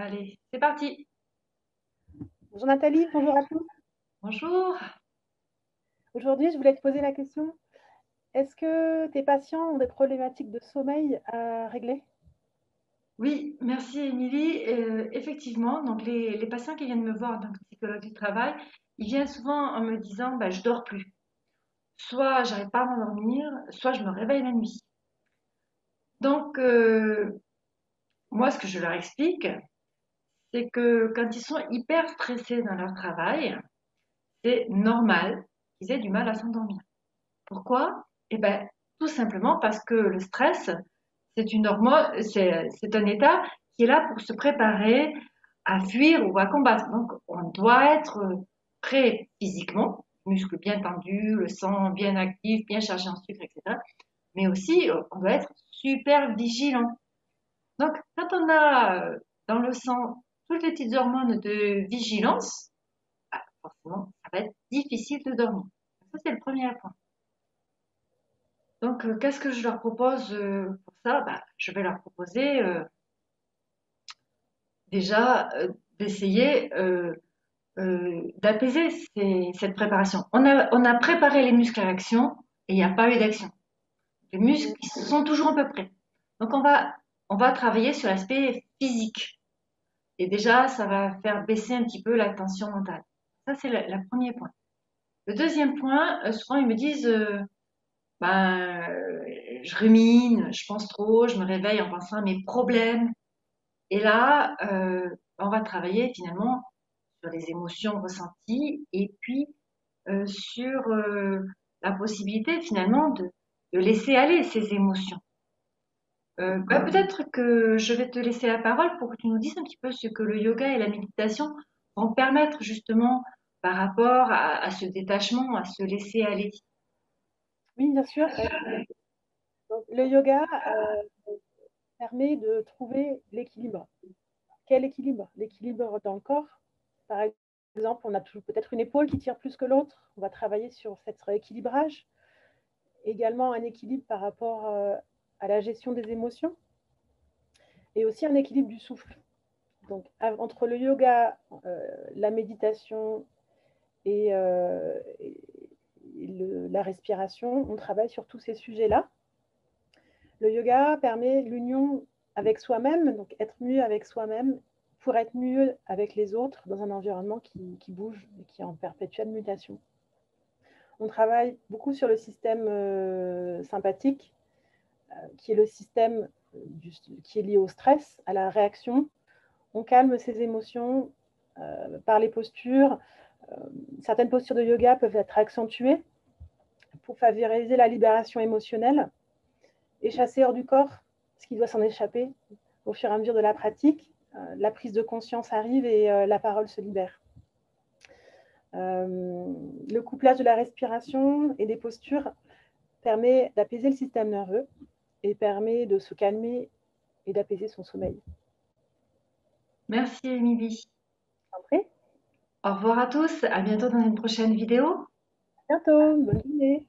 Allez, c'est parti. Bonjour Nathalie, bonjour à tous. Bonjour. Aujourd'hui, je voulais te poser la question, est-ce que tes patients ont des problématiques de sommeil à régler? Oui, merci Émilie. Effectivement, donc les patients qui viennent me voir en tant que psychologue du travail, ils viennent souvent en me disant, bah, je dors plus. Soit j'arrive pas à m'endormir, soit je me réveille la nuit. Donc, moi, ce que je leur explique, c'est que quand ils sont hyper stressés dans leur travail, c'est normal qu'ils aient du mal à s'endormir. Pourquoi? Eh ben, tout simplement parce que le stress, c'est une hormone, c'est un état qui est là pour se préparer à fuir ou à combattre. Donc, on doit être prêt physiquement, muscles bien tendus, le sang bien actif, bien chargé en sucre, etc. Mais aussi, on doit être super vigilant. Donc, quand on a dans le sang toutes les petites hormones de vigilance, bah, forcément, ça va être difficile de dormir. Ça, c'est le premier point. Donc, qu'est-ce que je leur propose pour ça? Bah, je vais leur proposer déjà d'essayer d'apaiser cette préparation. On a préparé les muscles à l'action et il n'y a pas eu d'action. Les muscles Mm. ils sont toujours à peu près. Donc, on va travailler sur l'aspect physique. Et déjà, ça va faire baisser un petit peu la tension mentale. Ça, c'est le premier point. Le deuxième point, souvent ils me disent ben, je rumine, je pense trop, je me réveille en pensant à mes problèmes. Et là, on va travailler finalement sur les émotions ressenties et puis sur la possibilité finalement de laisser aller ces émotions. Bah, peut-être que je vais te laisser la parole pour que tu nous dises un petit peu ce que le yoga et la méditation vont permettre justement par rapport à ce détachement, à se laisser aller. Oui, bien sûr. Donc, le yoga permet de trouver l'équilibre. Quel équilibre? L'équilibre dans le corps. Par exemple, on a toujours peut-être une épaule qui tire plus que l'autre. On va travailler sur cet rééquilibrage. Également un équilibre par rapport à la gestion des émotions et aussi un équilibre du souffle. Donc, entre le yoga, la méditation et la respiration, on travaille sur tous ces sujets-là. Le yoga permet l'union avec soi-même, donc être mieux avec soi-même pour être mieux avec les autres dans un environnement qui bouge et qui est en perpétuelle mutation. On travaille beaucoup sur le système sympathique, qui est le système qui est lié au stress, à la réaction. On calme ses émotions par les postures. Euh, Certaines postures de yoga peuvent être accentuées pour favoriser la libération émotionnelle et chasser hors du corps ce qui doit s'en échapper au fur et à mesure de la pratique. La prise de conscience arrive et la parole se libère. Le couplage de la respiration et des postures permet d'apaiser le système nerveux et permet de se calmer et d'apaiser son sommeil. Merci Émilie. Après, Au revoir à tous, à bientôt dans une prochaine vidéo. à bientôt, bonne journée.